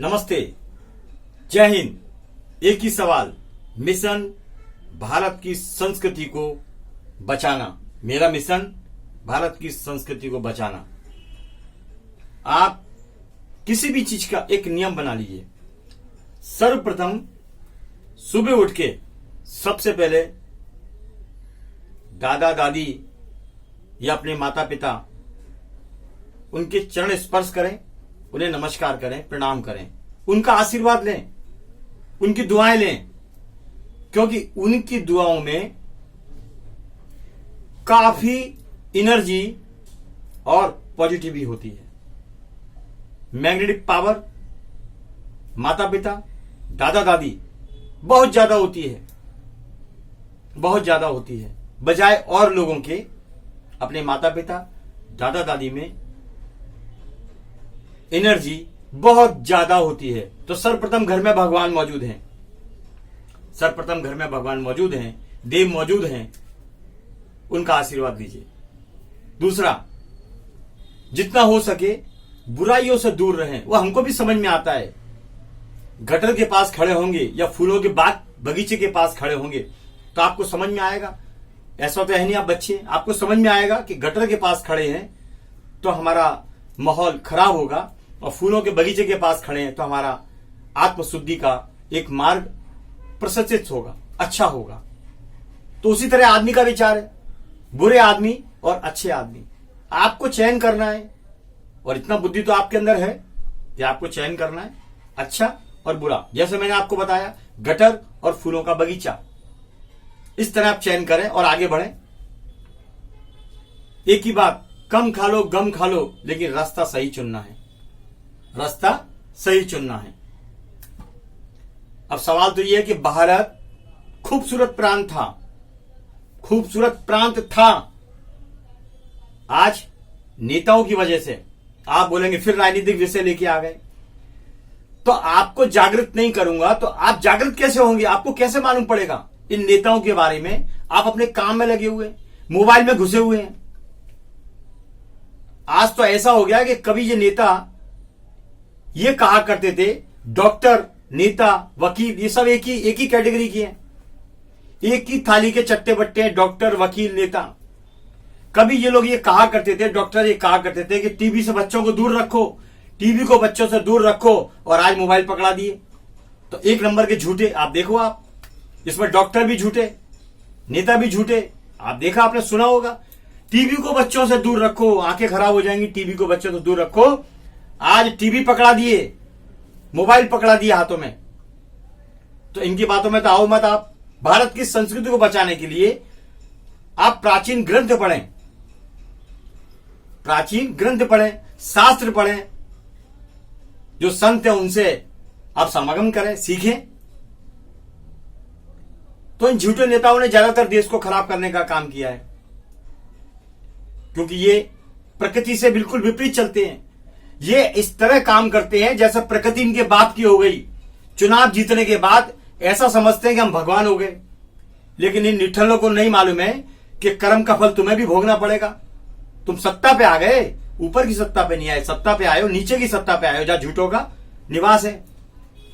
नमस्ते, जय हिंद। एक ही सवाल, मिशन भारत की संस्कृति को बचाना। मेरा मिशन भारत की संस्कृति को बचाना। आप किसी भी चीज का एक नियम बना लीजिए। सर्वप्रथम सुबह उठ के सबसे पहले दादा दादी या अपने माता पिता उनके चरण स्पर्श करें, उन्हें नमस्कार करें, प्रणाम करें, उनका आशीर्वाद लें, उनकी दुआएं लें, क्योंकि उनकी दुआओं में काफी एनर्जी और पॉजिटिविटी होती है। मैग्नेटिक पावर माता पिता दादा दादी बहुत ज्यादा होती है, बहुत ज्यादा होती है। बजाय और लोगों के अपने माता पिता दादा दादी में एनर्जी बहुत ज्यादा होती है। तो सर्वप्रथम घर में भगवान मौजूद हैं, सर्वप्रथम घर में भगवान मौजूद हैं, देव मौजूद हैं, उनका आशीर्वाद लीजिए। दूसरा, जितना हो सके बुराइयों से दूर रहें। वो हमको भी समझ में आता है। गटर के पास खड़े होंगे या फूलों के बाग बगीचे के पास खड़े होंगे तो आपको समझ में आएगा। ऐसा तो है नहीं आप बच्चे, आपको समझ में आएगा कि गटर के पास खड़े हैं तो हमारा माहौल खराब होगा, और फूलों के बगीचे के पास खड़े हैं तो हमारा आत्मशुद्धि का एक मार्ग प्रशस्तित होगा, अच्छा होगा। तो उसी तरह आदमी का विचार है, बुरे आदमी और अच्छे आदमी। आपको चयन करना है, और इतना बुद्धि तो आपके अंदर है कि आपको चयन करना है अच्छा और बुरा। जैसे मैंने आपको बताया, गटर और फूलों का बगीचा, इस तरह आप चयन करें और आगे बढ़ें। एक ही बात, कम खा लो गम खा लो, लेकिन रास्ता सही चुनना है, रास्ता सही चुनना है। अब सवाल तो यह है कि भारत खूबसूरत प्रांत था, खूबसूरत प्रांत था। आज नेताओं की वजह से आप बोलेंगे फिर राजनीतिक विषय लेके आ गए, तो आपको जागृत नहीं करूंगा तो आप जागृत कैसे होंगे? आपको कैसे मालूम पड़ेगा इन नेताओं के बारे में? आप अपने काम में लगे हुए, मोबाइल में घुसे हुए हैं। आज तो ऐसा हो गया कि कभी ये नेता ये कहा करते थे, डॉक्टर, नेता, वकील, ये सब एक ही कैटेगरी की है, एक ही थाली के चट्टे बट्टे हैं, डॉक्टर, वकील, नेता। कभी ये लोग ये कहा करते थे, डॉक्टर ये कहा करते थे कि टीबी से बच्चों को दूर रखो, टीबी को बच्चों से दूर रखो, और आज मोबाइल पकड़ा दिए। तो एक नंबर के झूठे। आप देखो, आप इसमें डॉक्टर भी झूठे, नेता भी झूठे। आप देखा, आपने सुना होगा, टीबी को बच्चों से दूर रखो, आंखें खराब हो जाएंगी, टीबी को बच्चों से दूर रखो। आज टीबी पकड़ा दिए, मोबाइल पकड़ा दिया हाथों में। तो इनकी बातों में तो आओ मत। आप भारत की संस्कृति को बचाने के लिए आप प्राचीन ग्रंथ पढ़ें, प्राचीन ग्रंथ पढ़ें, शास्त्र पढ़ें, जो संत हैं उनसे आप समागम करें, सीखें। तो इन झूठे नेताओं ने ज्यादातर देश को खराब करने का काम किया है, क्योंकि ये प्रकृति से बिल्कुल विपरीत चलते हैं। ये इस तरह काम करते हैं जैसे प्रकृति इनके बाप की हो गई। चुनाव जीतने के बाद ऐसा समझते हैं कि हम भगवान हो गए, लेकिन इन निठल्लों को नहीं मालूम है कि कर्म का फल तुम्हें भी भोगना पड़ेगा। तुम सत्ता पे आ गए, ऊपर की सत्ता पे नहीं आए, सत्ता पे आए हो, नीचे की सत्ता पे आए हो जहां झूठों का निवास है।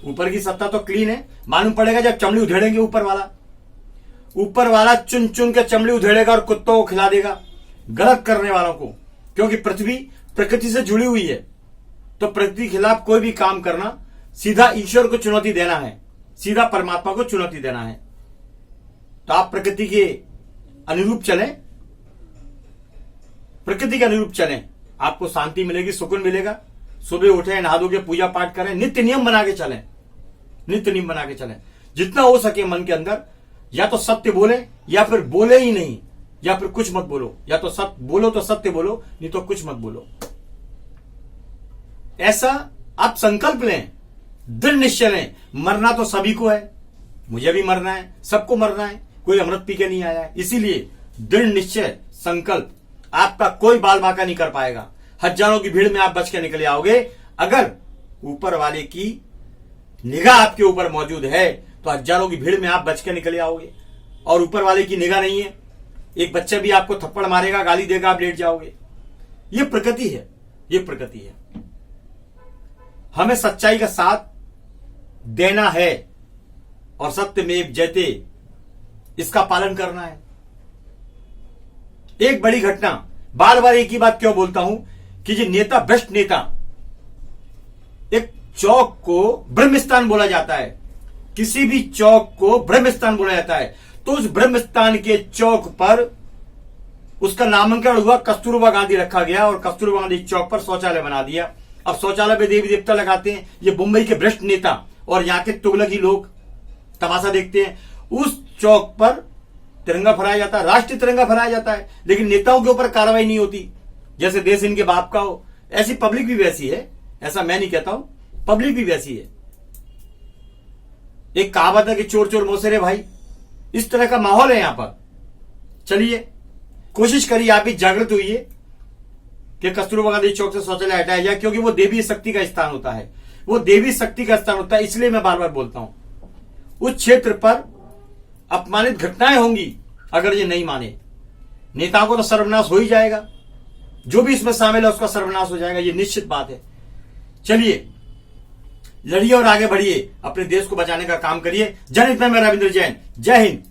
ऊपर की सत्ता तो क्लीन है, मालूम पड़ेगा जब चमड़ी उधेड़ेंगे। ऊपर वाला चुन चुन के चमड़ी उधेड़ेगा और कुत्तों को खिला देगा, गलत करने वालों को। क्योंकि पृथ्वी प्रकृति से जुड़ी हुई है, तो प्रकृति के खिलाफ कोई भी काम करना सीधा ईश्वर को चुनौती देना है, सीधा परमात्मा को चुनौती देना है। तो आप प्रकृति के अनुरूप चलें, प्रकृति के अनुरूप चलें, आपको शांति मिलेगी, सुकून मिलेगा। सुबह उठे, नहा धो के पूजा पाठ करें, नित्य नियम बना के चलें, नित्य नियम बना के चलें। जितना हो सके मन के अंदर या तो सत्य बोले, या फिर बोले ही नहीं, या फिर कुछ मत बोलो। या तो सत्य बोलो तो सत्य बोलो, नहीं तो कुछ मत बोलो। ऐसा आप संकल्प लें, दृढ़ निश्चय लें। मरना तो सभी को है, मुझे भी मरना है, सबको मरना है, कोई अमृत पी के नहीं आया है। इसीलिए दृढ़ निश्चय संकल्प आपका कोई बाल बांका नहीं कर पाएगा। हजारों की भीड़ में आप बच के निकले आओगे। अगर ऊपर वाले की निगाह आपके ऊपर मौजूद है तो हजारों की भीड़ में आप बच के निकले आओगे। और ऊपर वाले की निगाह नहीं है, एक बच्चा भी आपको थप्पड़ मारेगा, गाली देगा, आप लेट जाओगे। ये प्रकृति है, ये प्रकृति है। हमें सच्चाई का साथ देना है और सत्यमेव जयते इसका पालन करना है। एक बड़ी घटना, बार बार एक ही बात क्यों बोलता हूं कि जो नेता, भ्रष्ट नेता, एक चौक को ब्रह्मस्थान बोला जाता है, किसी भी चौक को ब्रह्मस्थान बोला जाता है, तो उस ब्रह्मस्थान के चौक पर उसका नामांकन हुआ, कस्तूरबा गांधी रखा गया और कस्तूरबा गांधी चौक पर शौचालय बना दिया। अब शौचालय पे देवी देवता लगाते हैं ये मुंबई के भ्रष्ट नेता और यहां के तुगलकी लोग तमाशा देखते हैं। उस चौक पर तिरंगा फहराया जाता है, राष्ट्रीय तिरंगा फहराया जाता है, लेकिन नेताओं के ऊपर कार्रवाई नहीं होती। जैसे देश इनके बाप का हो, ऐसी पब्लिक भी वैसी है, ऐसा मैं नहीं कहता हूं, पब्लिक भी वैसी है। एक कहावत है कि चोर चोर मोसेरे भाई, इस तरह का माहौल है यहां पर। चलिए कोशिश करिए, आप भी जागृत हुइए कि कस्तूरबा गांधी चौक से शौचालय हटाया जाए, क्योंकि वो देवी शक्ति का स्थान होता है, वो देवी शक्ति का स्थान होता है। इसलिए मैं बार बार बोलता हूं, उस क्षेत्र पर अपमानित घटनाएं होंगी अगर ये नहीं माने। नेताओं को तो सर्वनाश हो ही जाएगा, जो भी इसमें शामिल है उसका सर्वनाश हो जाएगा, ये निश्चित बात है। चलिए लड़िए और आगे बढ़िए, अपने देश को बचाने का काम करिए। जनहित में मैं रविंद्र जैन, जय हिंद।